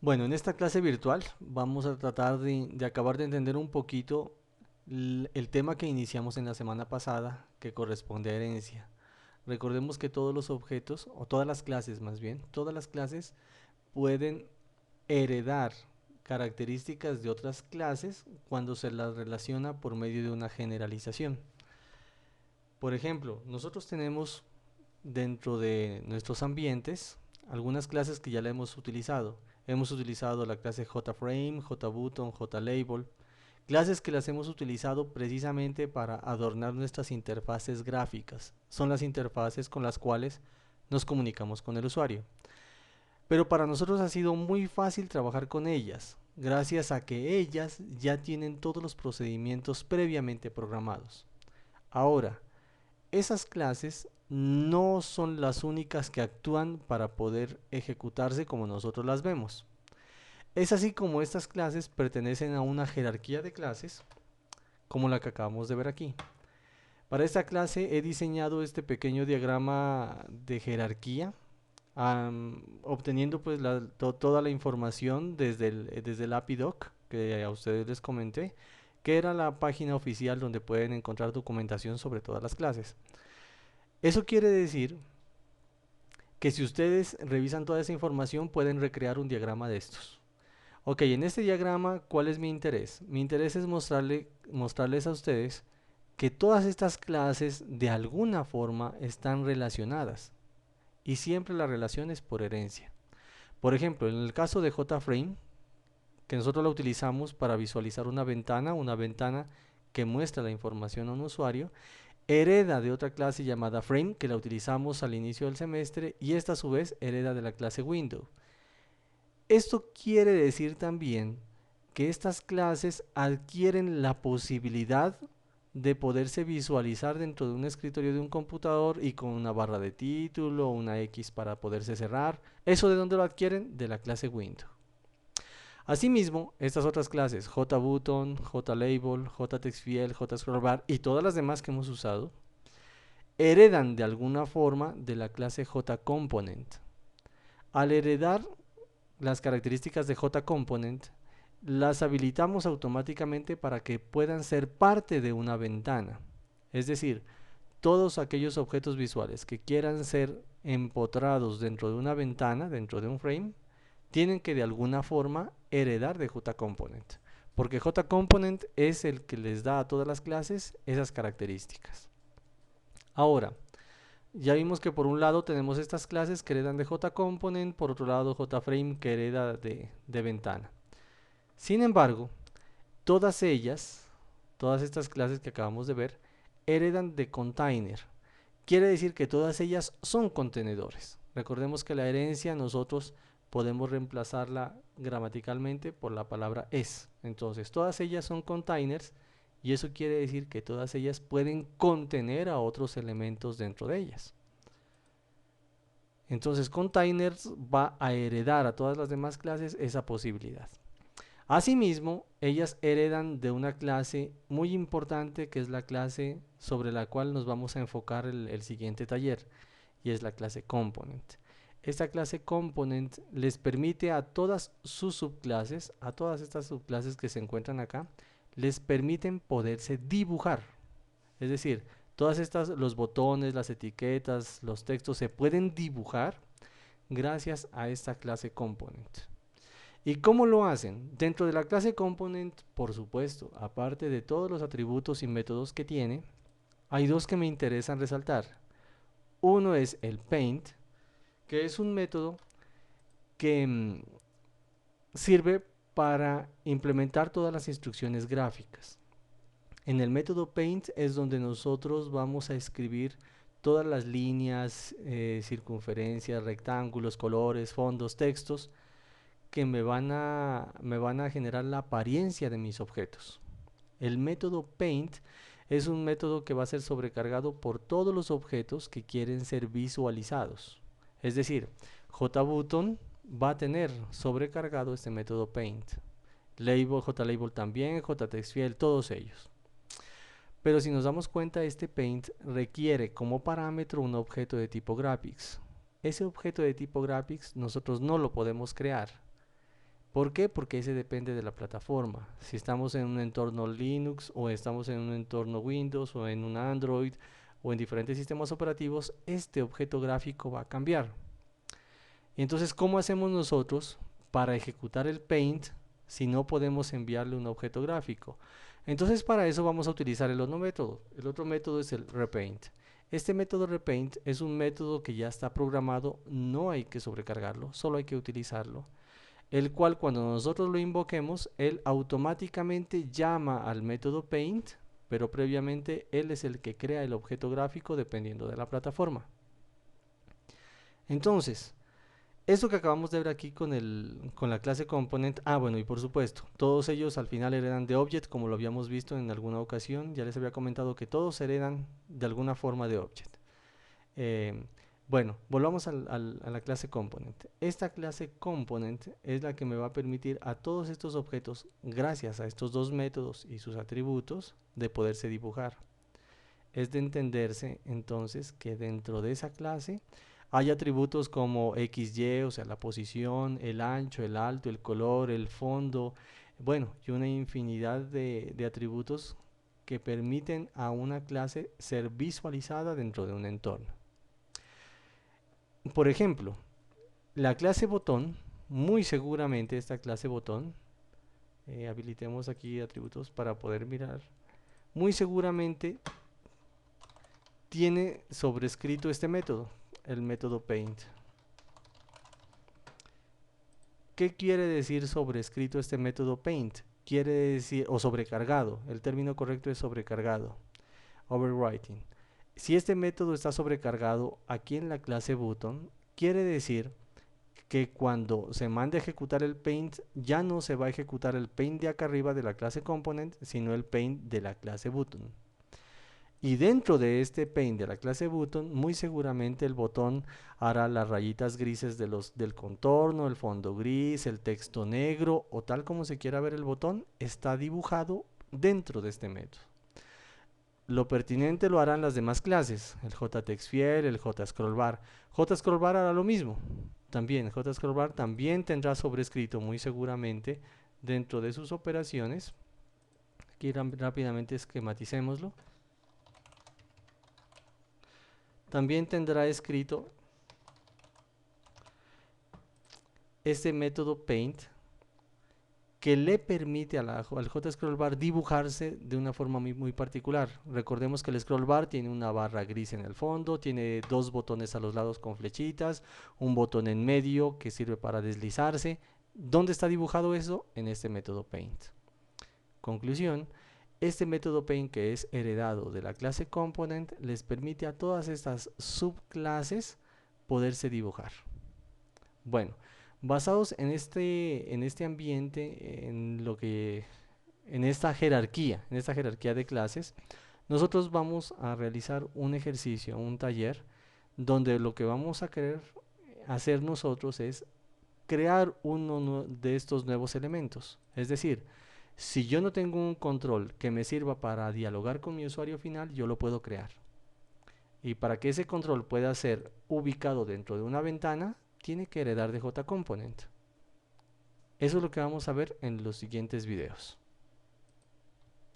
Bueno, en esta clase virtual vamos a tratar de acabar de entender un poquito el tema que iniciamos en la semana pasada, que corresponde a herencia. Recordemos que todos los objetos, o todas las clases más bien, todas las clases pueden heredar características de otras clases cuando se las relaciona por medio de una generalización. Por ejemplo, nosotros tenemos dentro de nuestros ambientes algunas clases que ya la hemos utilizado. Hemos utilizado la clase JFrame, JButton, JLabel, clases que las hemos utilizado precisamente para adornar nuestras interfaces gráficas. Son las interfaces con las cuales nos comunicamos con el usuario. Pero para nosotros ha sido muy fácil trabajar con ellas, gracias a que ellas ya tienen todos los procedimientos previamente programados. Ahora, esas clases no son las únicas que actúan para poder ejecutarse como nosotros las vemos. Es así como estas clases pertenecen a una jerarquía de clases, como la que acabamos de ver aquí. Para esta clase he diseñado este pequeño diagrama de jerarquía, obteniendo pues toda la información desde el API Doc que a ustedes les comenté, que era la página oficial donde pueden encontrar documentación sobre todas las clases. Eso quiere decir que si ustedes revisan toda esa información pueden recrear un diagrama de estos. Ok, en este diagrama, ¿cuál es mi interés? Mi interés es mostrarles a ustedes que todas estas clases de alguna forma están relacionadas y siempre la relación es por herencia. Por ejemplo, en el caso de JFrame, que nosotros la utilizamos para visualizar una ventana que muestra la información a un usuario, hereda de otra clase llamada frame que la utilizamos al inicio del semestre y esta a su vez hereda de la clase window. Esto quiere decir también que estas clases adquieren la posibilidad de poderse visualizar dentro de un escritorio de un computador y con una barra de título, una X para poderse cerrar. ¿Eso de dónde lo adquieren? De la clase window. Asimismo, estas otras clases, JButton, JLabel, JTextField, JScrollBar y todas las demás que hemos usado, heredan de alguna forma de la clase JComponent. Al heredar las características de JComponent, las habilitamos automáticamente para que puedan ser parte de una ventana. Es decir, todos aquellos objetos visuales que quieran ser empotrados dentro de una ventana, dentro de un frame, tienen que de alguna forma heredar de JComponent. Porque JComponent es el que les da a todas las clases esas características. Ahora, ya vimos que por un lado tenemos estas clases que heredan de JComponent, por otro lado JFrame que hereda de ventana. Sin embargo, todas ellas, todas estas clases que acabamos de ver, heredan de container. Quiere decir que todas ellas son contenedores. Recordemos que la herencia nosotros podemos reemplazarla gramaticalmente por la palabra es. Entonces, todas ellas son containers y eso quiere decir que todas ellas pueden contener a otros elementos dentro de ellas. Entonces, containers va a heredar a todas las demás clases esa posibilidad. Asimismo, ellas heredan de una clase muy importante que es la clase sobre la cual nos vamos a enfocar el siguiente taller y es la clase component. Esta clase component les permite a todas sus subclases, a todas estas subclases que se encuentran acá, les permiten poderse dibujar. Es decir, todas estas, los botones, las etiquetas, los textos se pueden dibujar gracias a esta clase component. ¿Y cómo lo hacen? Dentro de la clase component, por supuesto, aparte de todos los atributos y métodos que tiene, hay dos que me interesan resaltar. Uno es el paint, que es un método que sirve para implementar todas las instrucciones gráficas. En el método paint es donde nosotros vamos a escribir todas las líneas, circunferencias, rectángulos, colores, fondos, textos que me van a generar la apariencia de mis objetos. El método paint es un método que va a ser sobrecargado por todos los objetos que quieren ser visualizados. Es decir, JButton va a tener sobrecargado este método paint. Label, JLabel también, JTextField, todos ellos. Pero si nos damos cuenta, este paint requiere como parámetro un objeto de tipo graphics. Ese objeto de tipo graphics nosotros no lo podemos crear. ¿Por qué? Porque ese depende de la plataforma. Si estamos en un entorno Linux o estamos en un entorno Windows o en un Android o en diferentes sistemas operativos, este objeto gráfico va a cambiar. Y entonces, ¿cómo hacemos nosotros para ejecutar el Paint si no podemos enviarle un objeto gráfico? Entonces, para eso vamos a utilizar el otro método. El otro método es el repaint. Este método repaint es un método que ya está programado, no hay que sobrecargarlo, solo hay que utilizarlo, el cual cuando nosotros lo invoquemos, él automáticamente llama al método paint, pero previamente él es el que crea el objeto gráfico dependiendo de la plataforma. Entonces, esto que acabamos de ver aquí con la clase component, bueno, y por supuesto, todos ellos al final heredan de object, como lo habíamos visto en alguna ocasión. Ya les había comentado que todos heredan de alguna forma de object. Eh, bueno, volvamos a la clase component. Esta clase component es la que me va a permitir a todos estos objetos, gracias a estos dos métodos y sus atributos, de poderse dibujar. Es de entenderse entonces que dentro de esa clase hay atributos como XY, o sea, la posición, el ancho, el alto, el color, el fondo, bueno, y una infinidad de atributos que permiten a una clase ser visualizada dentro de un entorno. Por ejemplo, la clase botón, muy seguramente esta clase botón, habilitemos aquí atributos para poder mirar, muy seguramente tiene sobrescrito este método, el método paint. ¿Qué quiere decir sobrescrito este método paint? Quiere decir, o sobrecargado, el término correcto es sobrecargado, overwriting. Si este método está sobrecargado aquí en la clase button, quiere decir que cuando se mande a ejecutar el paint, ya no se va a ejecutar el paint de acá arriba de la clase component, sino el paint de la clase button. Y dentro de este paint de la clase button, muy seguramente el botón hará las rayitas grises del contorno, el fondo gris, el texto negro o tal como se quiera ver el botón, está dibujado dentro de este método. Lo pertinente lo harán las demás clases, el JTextField, el JScrollBar. JScrollBar hará lo mismo. También JScrollBar también tendrá sobrescrito muy seguramente dentro de sus operaciones. Aquí rápidamente esquematicémoslo. También tendrá escrito este método paint que le permite al JScrollBar dibujarse de una forma muy particular. Recordemos que el scrollbar tiene una barra gris en el fondo, tiene dos botones a los lados con flechitas, un botón en medio que sirve para deslizarse. ¿Dónde está dibujado eso? En este método paint. Conclusión, este método paint, que es heredado de la clase component, les permite a todas estas subclases poderse dibujar. Bueno, basados en este ambiente, en esta jerarquía de clases, nosotros vamos a realizar un ejercicio, un taller, donde lo que vamos a querer hacer nosotros es crear uno de estos nuevos elementos. Es decir, si yo no tengo un control que me sirva para dialogar con mi usuario final, yo lo puedo crear. Y para que ese control pueda ser ubicado dentro de una ventana, tiene que heredar de JComponent. Eso es lo que vamos a ver en los siguientes videos.